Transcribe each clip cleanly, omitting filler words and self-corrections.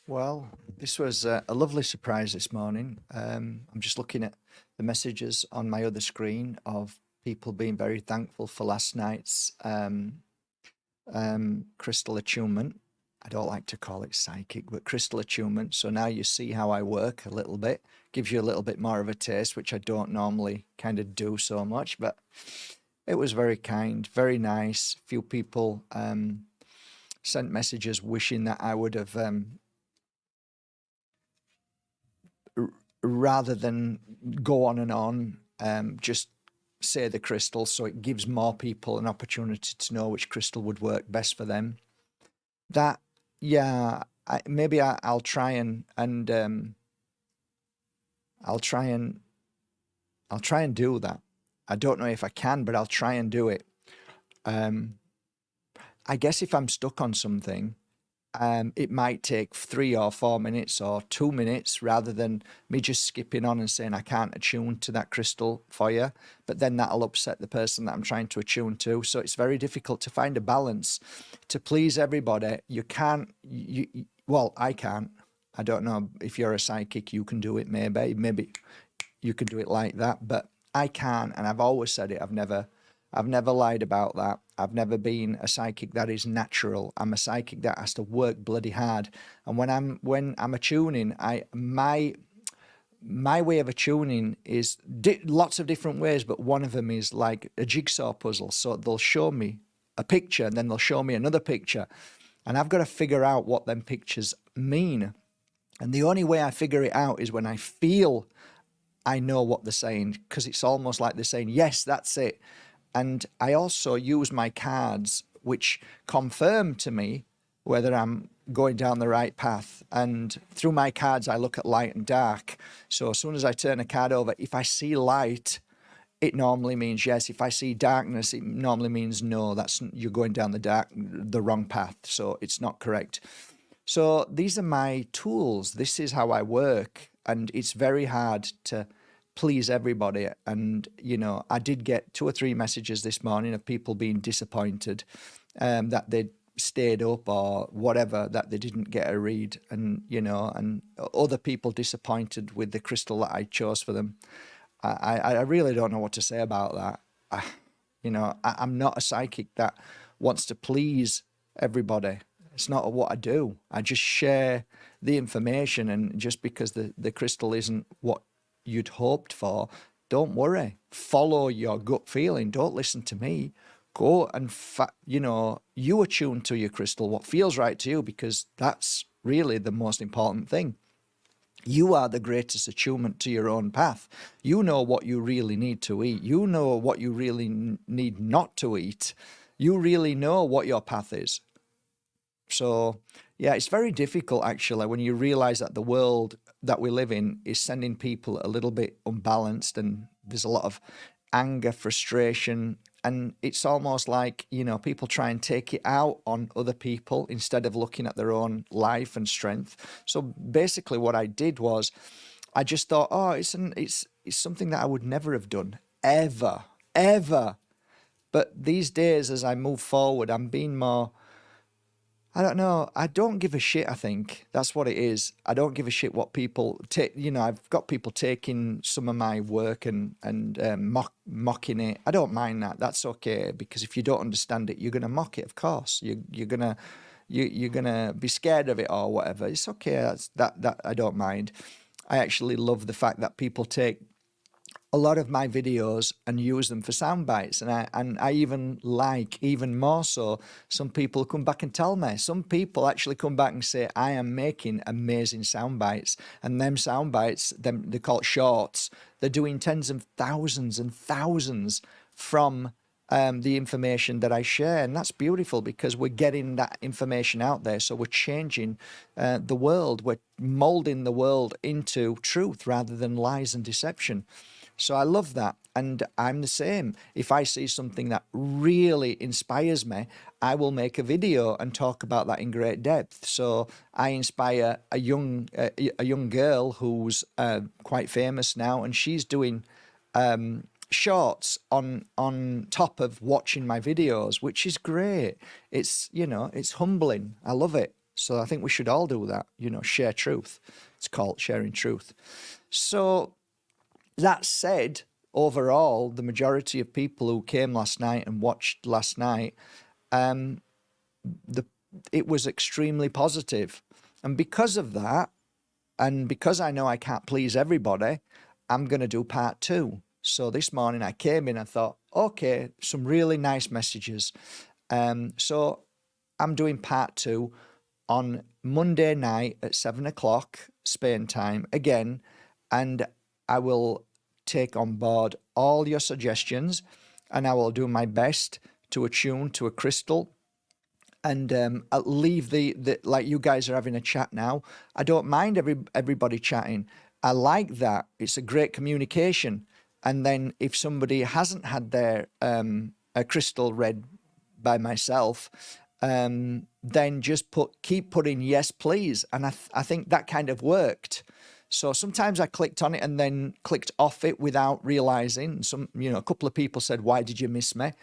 Well, this was a lovely surprise this morning. I'm just looking at the messages on my other screen of people being very thankful for last night's crystal attunement. I don't like to call it psychic, but crystal attunement. So now you see how I work a little bit, gives you a little bit more of a taste, which I don't normally kind of do so much, but it was very kind, very nice. Few people sent messages wishing that I would have rather than go on and on, just say the crystal, so it gives more people an opportunity to know which crystal would work best for them. That, yeah, maybe I'll try and I'll try and I'll try and do that. I don't know if I can, but I'll try and do it. Um, I guess if I'm stuck on something, it might take 3 or 4 minutes or 2 minutes rather than me just skipping on and saying I can't attune to that crystal for you. But then that'll upset the person that I'm trying to attune to. So it's very difficult to find a balance to please everybody. You can't, well, I can't. I don't know if you're a psychic, you can do it maybe you can do it like that, but I can't. And I've always said it. I've never lied about that. I've never been a psychic that is natural. I'm a psychic that has to work bloody hard. And when I'm attuning, my way of attuning is lots of different ways, but one of them is like a jigsaw puzzle. So they'll show me a picture and then they'll show me another picture, and I've got to figure out what them pictures mean. And the only way I figure it out is when I feel I know what they're saying, because it's almost like they're saying, yes, that's it. And I also use my cards, which confirm to me whether I'm going down the right path. And through my cards, I look at light and dark. So as soon as I turn a card over, if I see light, it normally means yes. If I see darkness, it normally means no. That's you're going down the wrong path. So it's not correct. So these are my tools. This is how I work. And it's very hard to please everybody. And, I did get 2 or 3 messages this morning of people being disappointed that they'd stayed up or whatever, that they didn't get a read. And, and other people disappointed with the crystal that I chose for them. I really don't know what to say about that. I'm not a psychic that wants to please everybody. It's not what I do. I just share the information, and just because the crystal isn't what you'd hoped for, don't worry. Follow your gut feeling. Don't listen to me. Go and, you attune to your crystal, what feels right to you, because that's really the most important thing. You are the greatest attunement to your own path. You know what you really need to eat. You know what you really need not to eat. You really know what your path is. So, yeah, it's very difficult actually when you realize that the world that we live in is sending people a little bit unbalanced, and there's a lot of anger, frustration, and it's almost like, people try and take it out on other people instead of looking at their own life and strength. So basically what I did was I just thought, oh, it's something that I would never have done ever, ever. But these days, as I move forward, I'm being more, I don't know. I don't give a shit, I think. That's what it is. I don't give a shit what people take. I've got people taking some of my work and mocking it. I don't mind that. That's okay, because if you don't understand it, you're going to mock it, of course. You're gonna be scared of it or whatever. It's okay. That I don't mind. I actually love the fact that people take a lot of my videos and use them for sound bites, and I even like, even more so, some people come back and tell me. Some people actually come back and say I am making amazing sound bites, and them sound bites, they call it shorts. They're doing tens of thousands and thousands from the information that I share, and that's beautiful because we're getting that information out there. So we're changing the world. We're molding the world into truth rather than lies and deception. So I love that. And I'm the same. If I see something that really inspires me, I will make a video and talk about that in great depth. So I inspire a young girl who's quite famous now, and she's doing shorts on top of watching my videos, which is great. It's, it's humbling. I love it. So I think we should all do that, share truth. It's called sharing truth. So that said, overall, the majority of people who came last night and watched last night, the it was extremely positive. And because of that, and because I know I can't please everybody, I'm going to do part two. So this morning I came in and thought, okay, some really nice messages. So I'm doing part two on Monday night at 7 o'clock Spain time again. And I will take on board all your suggestions, and I will do my best to attune to a crystal. And I'll leave the like you guys are having a chat now. I don't mind everybody chatting. I like that. It's a great communication. And then if somebody hasn't had their a crystal read by myself, then just keep putting yes please. And I think that kind of worked. So sometimes I clicked on it and then clicked off it without realizing. A couple of people said, "Why did you miss me?"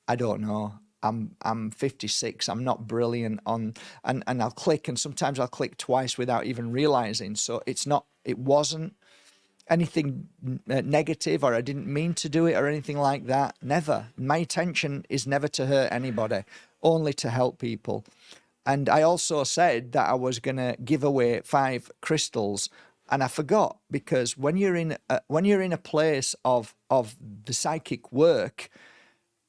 I don't know. I'm 56. I'm not brilliant on, and I'll click, and sometimes I'll click twice without even realizing. So it wasn't anything negative, or I didn't mean to do it or anything like that. Never. My intention is never to hurt anybody, only to help people. And I also said that I was going to give away 5 crystals, and I forgot, because when you're in a place of the psychic work,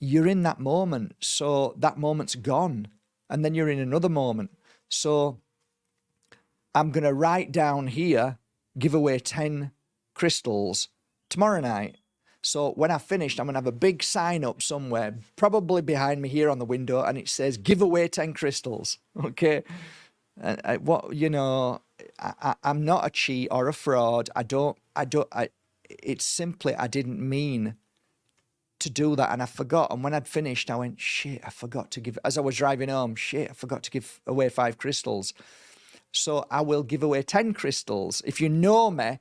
you're in that moment. So that moment's gone, and then you're in another moment. So I'm going to write down here, give away 10 crystals tomorrow night. So when I've finished, I'm going to have a big sign up somewhere, probably behind me here on the window, and it says, give away 10 crystals. Okay. I'm not a cheat or a fraud. It's simply, I didn't mean to do that, and I forgot. And when I'd finished, I went, shit, I forgot to give, as I was driving home, shit, I forgot to give away 5 crystals. So I will give away 10 crystals. If you know me,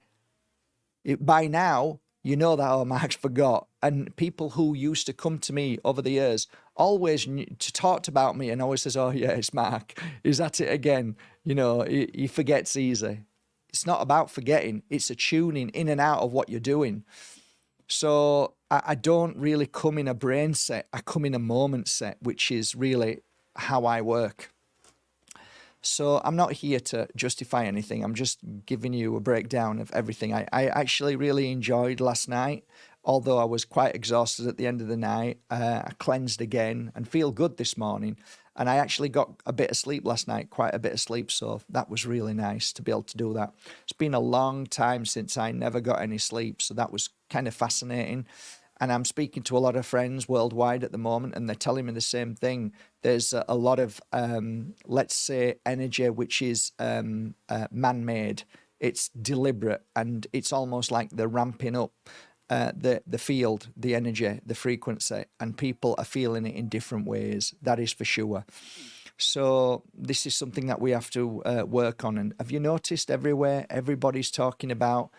by now, you know that, oh, Mark's forgot. And people who used to come to me over the years always talked about me and always says, oh, yeah, it's Mark. He's at it again. He forgets easy. It's not about forgetting. It's a tuning in and out of what you're doing. So I don't really come in a brain set. I come in a moment set, which is really how I work. So I'm not here to justify anything. I'm just giving you a breakdown of everything. I actually really enjoyed last night, although I was quite exhausted at the end of the night. I cleansed again and feel good this morning. And I actually got a bit of sleep last night, quite a bit of sleep. So that was really nice to be able to do that. It's been a long time since I never got any sleep. So that was kind of fascinating. And I'm speaking to a lot of friends worldwide at the moment, and they're telling me the same thing. There's a lot of, let's say, energy which is man-made. It's deliberate, and it's almost like they're ramping up the field, the energy, the frequency, and people are feeling it in different ways. That is for sure. So this is something that we have to work on. And have you noticed everywhere, everybody's talking about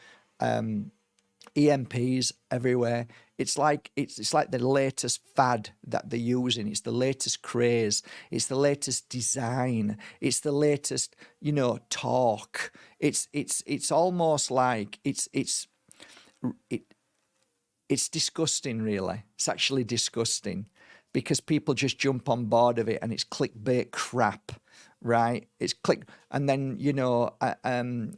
EMPs everywhere? It's like the latest fad that they're using. It's the latest craze. It's the latest design. It's the latest, talk. It's almost like it's disgusting, really. It's actually disgusting, because people just jump on board of it, and it's clickbait crap, right? It's click, and then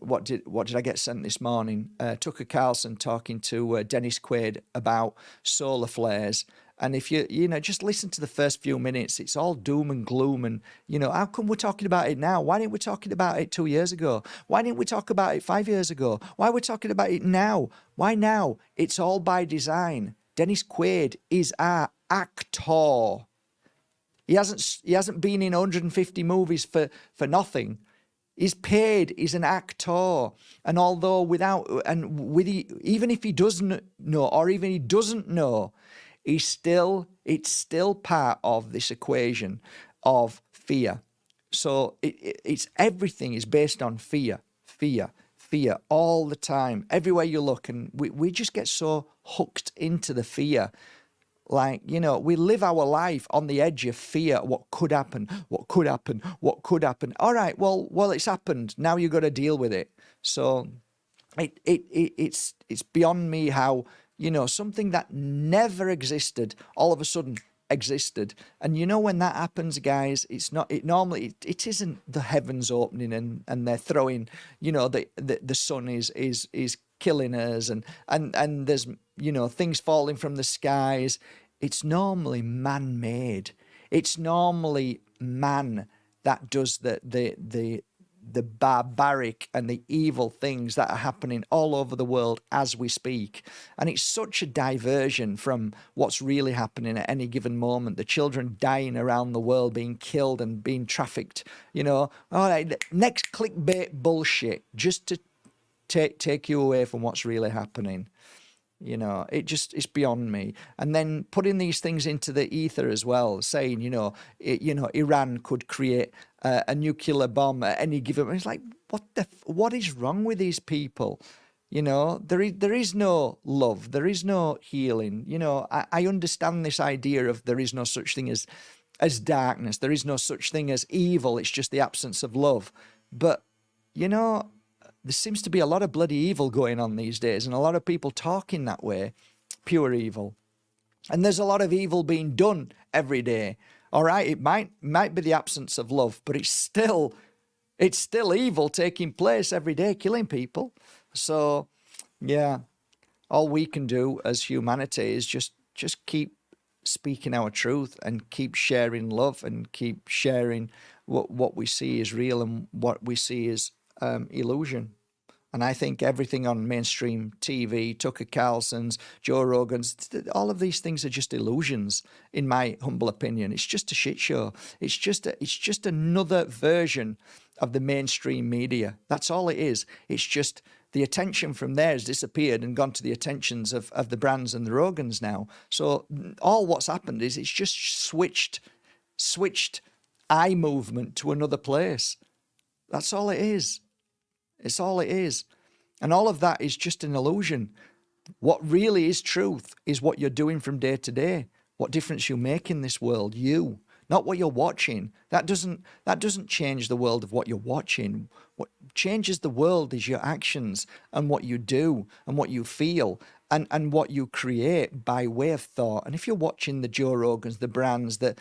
what did I get sent this morning? Tucker Carlson talking to Dennis Quaid about solar flares. And if you just listen to the first few minutes, it's all doom and gloom. And how come we're talking about it now? Why didn't we talking about it 2 years ago? Why didn't we talk about it 5 years ago? Why are we talking about it now? Why now? It's all by design. Dennis Quaid is our actor. He hasn't been in 150 movies for nothing. He's paid. He's an actor. And although even if he doesn't know, or even he doesn't know, it's still part of this equation of fear. So it's everything is based on fear all the time, everywhere you look. And we just get so hooked into the fear. Like, you know, we live our life on the edge of fear. What could happen? What could happen? What could happen? All right, well, it's happened. Now you've got to deal with it. So it's beyond me how, you know, something that never existed all of a sudden existed. And you know, when that happens, guys, it's not, it normally, it isn't the heavens opening and they're throwing, you know, the sun is killing us, and there's, you know, things falling from the skies. It's normally man-made. It's normally man that does the barbaric and the evil things that are happening all over the world as we speak. And it's such a diversion from what's really happening at any given moment. The children dying around the world, being killed and being trafficked, you know. All right, next clickbait bullshit just to take you away from what's really happening. You know, it's beyond me. And then putting these things into the ether as well, saying, you know, Iran could create a nuclear bomb at any given. It's like, what is wrong with these people? You know, there is no love, there is no healing. You know, I understand this idea of there is no such thing as darkness, there is no such thing as evil. It's just the absence of love. But you know, there seems to be a lot of bloody evil going on these days, and a lot of people talking that way, pure evil. And there's a lot of evil being done every day. All right, it might be the absence of love, but it's still evil taking place every day, killing people. So, yeah, all we can do as humanity is just keep speaking our truth and keep sharing love and keep sharing what we see is real and what we see is illusion. And I think everything on mainstream TV, Tucker Carlson's, Joe Rogan's, all of these things are just illusions, in my humble opinion. It's just a shit show. It's just another version of the mainstream media. That's all it is. It's just the attention from there has disappeared and gone to the attentions of the Brands and the Rogans now. So all what's happened is it's just switched eye movement to another place. That's all it is. It's all it is. And all of that is just an illusion. What really is truth is what you're doing from day to day. What difference you make in this world, you, not what you're watching. That doesn't change the world of what you're watching. What changes the world is your actions and what you do and what you feel and what you create by way of thought. And if you're watching the Joe Rogans, the Brands, the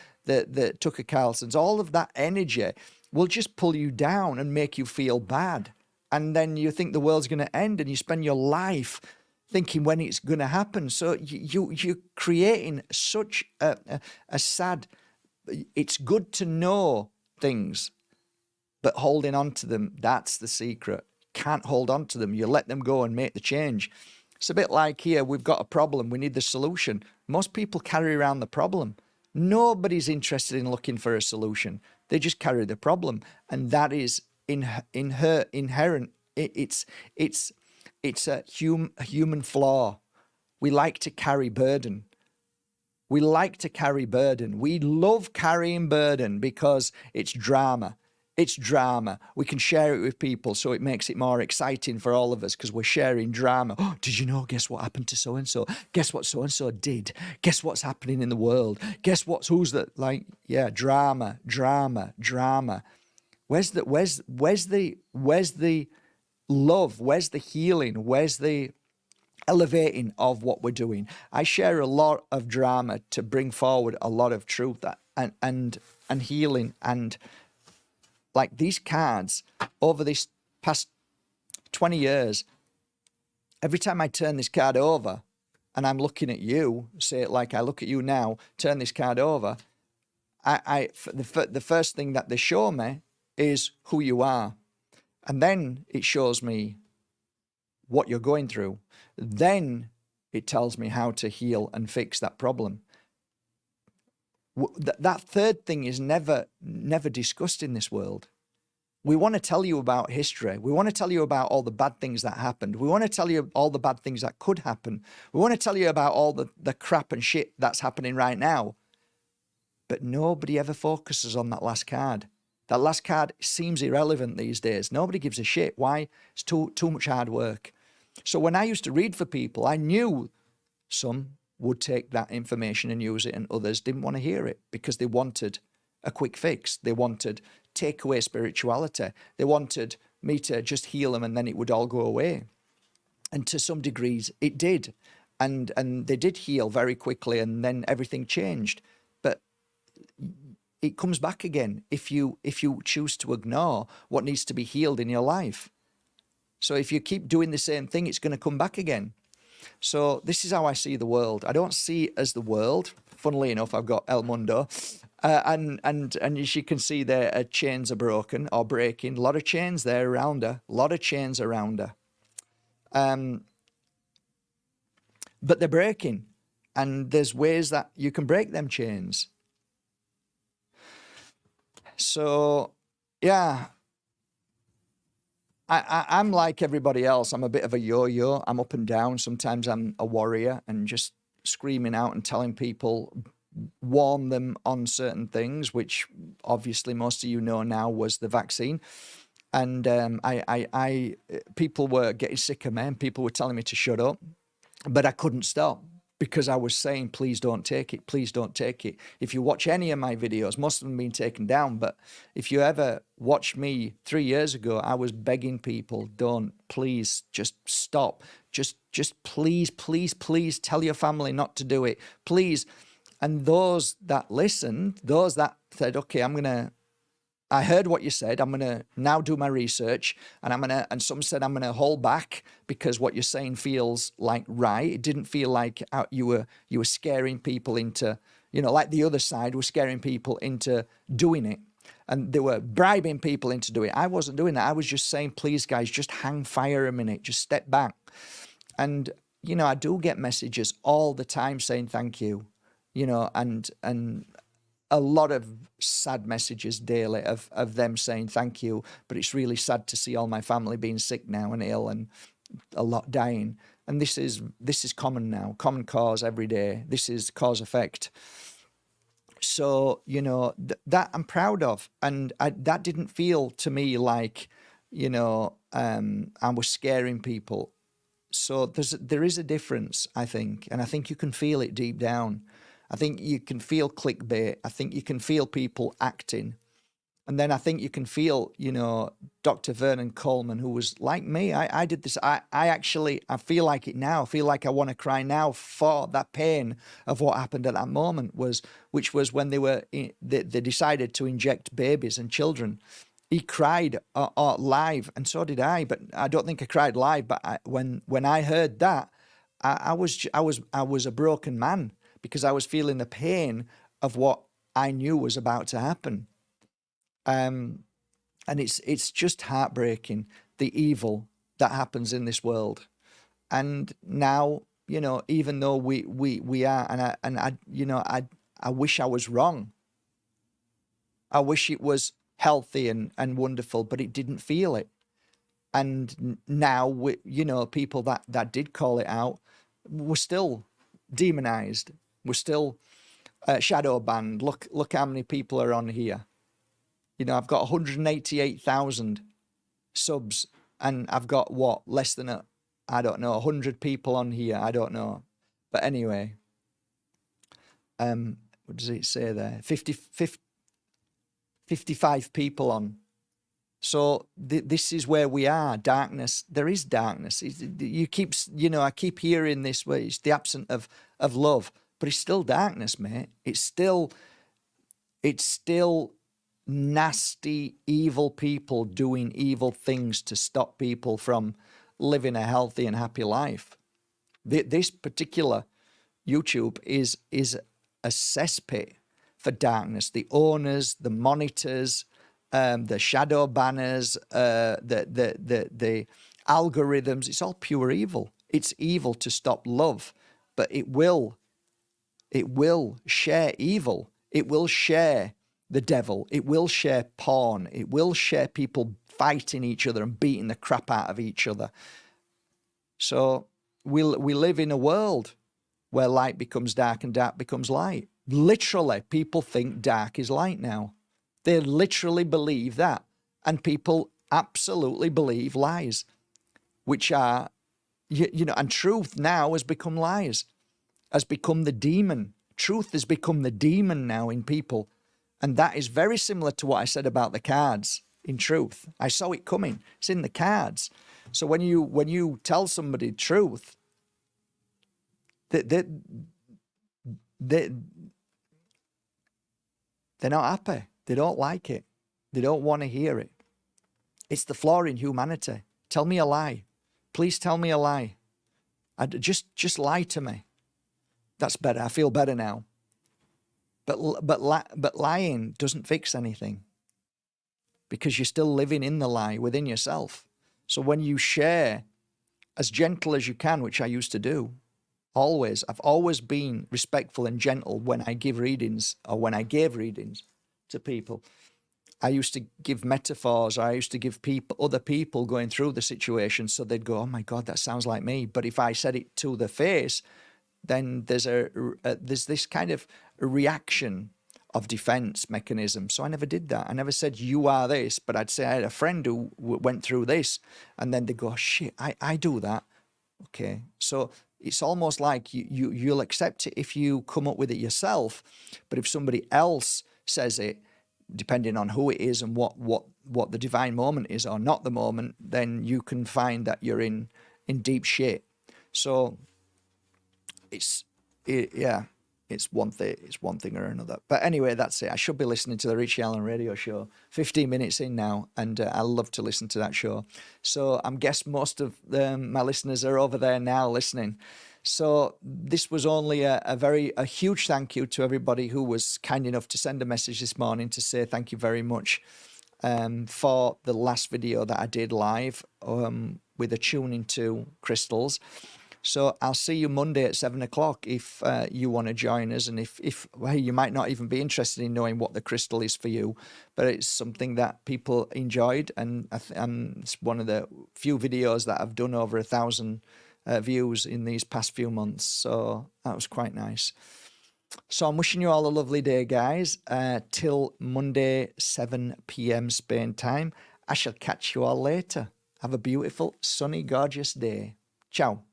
Tucker Carlsons, all of that energy will just pull you down and make you feel bad. And then you think the world's going to end and you spend your life thinking when it's going to happen. So you're creating such a sad... It's good to know things, but holding on to them, that's the secret. Can't hold on to them. You let them go and make the change. It's a bit like here, we've got a problem, we need the solution. Most people carry around the problem. Nobody's interested in looking for a solution. They just carry the problem. And that is inherent. It's a human flaw. We like to carry burden. We like to carry burden. We love carrying burden because it's drama. It's drama. We can share it with people, so it makes it more exciting for all of us because we're sharing drama. Oh, did you know? Guess what happened to so-and-so? Guess what so-and-so did? Guess what's happening in the world? Guess who's that? Like, yeah, drama, drama, drama. Where's the love? Where's the healing? Where's the elevating of what we're doing? I share a lot of drama to bring forward a lot of truth and healing. And like these cards over this past 20 years, every time I turn this card over and I'm looking at you, say it like I look at you now, turn this card over, the first thing that they show me is who you are. And then it shows me what you're going through. Then it tells me how to heal and fix that problem. That third thing is never discussed in this world. We want to tell you about history. We want to tell you about all the bad things that happened. We want to tell you all the bad things that could happen. We want to tell you about all the crap and shit that's happening right now. But nobody ever focuses on that last card. That last card seems irrelevant these days. Nobody gives a shit. Why? It's too much hard work. So when I used to read for people, I knew some would take that information and use it, and others didn't want to hear it because they wanted a quick fix. They wanted takeaway spirituality. They wanted me to just heal them and then it would all go away. And to some degrees it did. And they did heal very quickly, and then everything changed. But it comes back again if you choose to ignore what needs to be healed in your life. So if you keep doing the same thing, it's going to come back again. So this is how I see the world. I don't see it as the world. Funnily enough, I've got El Mundo, and as you can see there, chains are broken or breaking. A lot of chains there around her. A lot of chains around her. But they're breaking, and there's ways that you can break them chains. So, yeah, I'm like everybody else. I'm a bit of a yo-yo. I'm up and down. Sometimes I'm a warrior and just screaming out and telling people, warn them on certain things, which obviously most of you know now was the vaccine. And people were getting sick of me, and people were telling me to shut up. But I couldn't stop because I was saying, please don't take it. Please don't take it. If you watch any of my videos, most of them have been taken down. But if you ever watched me 3 years ago, I was begging people, don't, please, just stop. Just please, please, please tell your family not to do it. Please. And those that listened, those that said, okay, I heard what you said. I'm going to now do my research, and some said I'm going to hold back because what you're saying feels like right. It didn't feel like you were scaring people into, like the other side was scaring people into doing it. And they were bribing people into doing it. I wasn't doing that. I was just saying, please guys, just hang fire a minute, just step back. And, I do get messages all the time saying thank you, and a lot of sad messages daily of them saying thank you, but it's really sad to see all my family being sick now and ill and a lot dying. And this is common now, common cause every day. This is cause effect. So, that I'm proud of. And that didn't feel to me like, I was scaring people. So there is a difference, I think. And I think you can feel it deep down. I think you can feel clickbait. I think you can feel people acting. And then I think you can feel, Dr. Vernon Coleman, who was like me. I did this. I feel like it now. I feel like I want to cry now for that pain of what happened at that moment, which was when they decided to inject babies and children. He cried live, and so did I. But I don't think I cried live. But when I heard that, I was a broken man, because I was feeling the pain of what I knew was about to happen. And it's just heartbreaking, the evil that happens in this world. And now, even though we are, I wish I was wrong. I wish it was healthy and wonderful, but it didn't feel it. And now, people that did call it out were still demonized. We're still shadow banned. Look how many people are on here. I've got 188,000 subs, and I've got less than 100 people on here. I don't know. But anyway, what does it say there? 55 people on. So this is where we are. Darkness. There is darkness. I keep hearing this where it's the absence of love. But it's still darkness, mate. It's still nasty, evil people doing evil things to stop people from living a healthy and happy life. This particular YouTube is a cesspit for darkness. The owners, the monitors, the shadow banners, the algorithms. It's all pure evil. It's evil to stop love, but it will share evil. It will share the devil. It will share porn. It will share people fighting each other and beating the crap out of each other. So we live in a world where light becomes dark and dark becomes light. Literally, people think dark is light now. They literally believe that. And people absolutely believe lies, which are, and truth now has become lies. has become the demon. Truth has become the demon now in people. And that is very similar to what I said about the cards in truth. I saw it coming. It's in the cards. So when you tell somebody truth, they, they're not happy. They don't like it. They don't want to hear it. It's the flaw in humanity. Tell me a lie. Please tell me a lie. Just lie to me. That's better. I feel better now. But lying doesn't fix anything, because you're still living in the lie within yourself. So when you share as gentle as you can, which I used to do, I've always been respectful and gentle when I give readings, or when I gave readings to people. I used to give metaphors. I used to give other people going through the situation, so they'd go, "Oh my God, that sounds like me." But if I said it to the face, then there's this kind of reaction of defense mechanism. So I never did that. I never said, "You are this," but I'd say I had a friend who went through this, and then they go, "Shit, I do that." Okay, so it's almost like you'll accept it if you come up with it yourself, but if somebody else says it, depending on who it is and what the divine moment is or not the moment, then you can find that you're in deep shit. So it's one thing or another. But anyway, that's it. I should be listening to the Richie Allen radio show. 15 minutes in now, and I love to listen to that show. So I'm guess most of my listeners are over there now listening. So this was only a huge thank you to everybody who was kind enough to send a message this morning to say thank you very much for the last video that I did live with attuning to crystals. So I'll see you Monday at 7 o'clock if you want to join us. And if well, you might not even be interested in knowing what the crystal is for you, but it's something that people enjoyed. And it's one of the few videos that I've done over 1,000 views in these past few months. So that was quite nice. So I'm wishing you all a lovely day, guys. Till Monday, 7 p.m. Spain time. I shall catch you all later. Have a beautiful, sunny, gorgeous day. Ciao.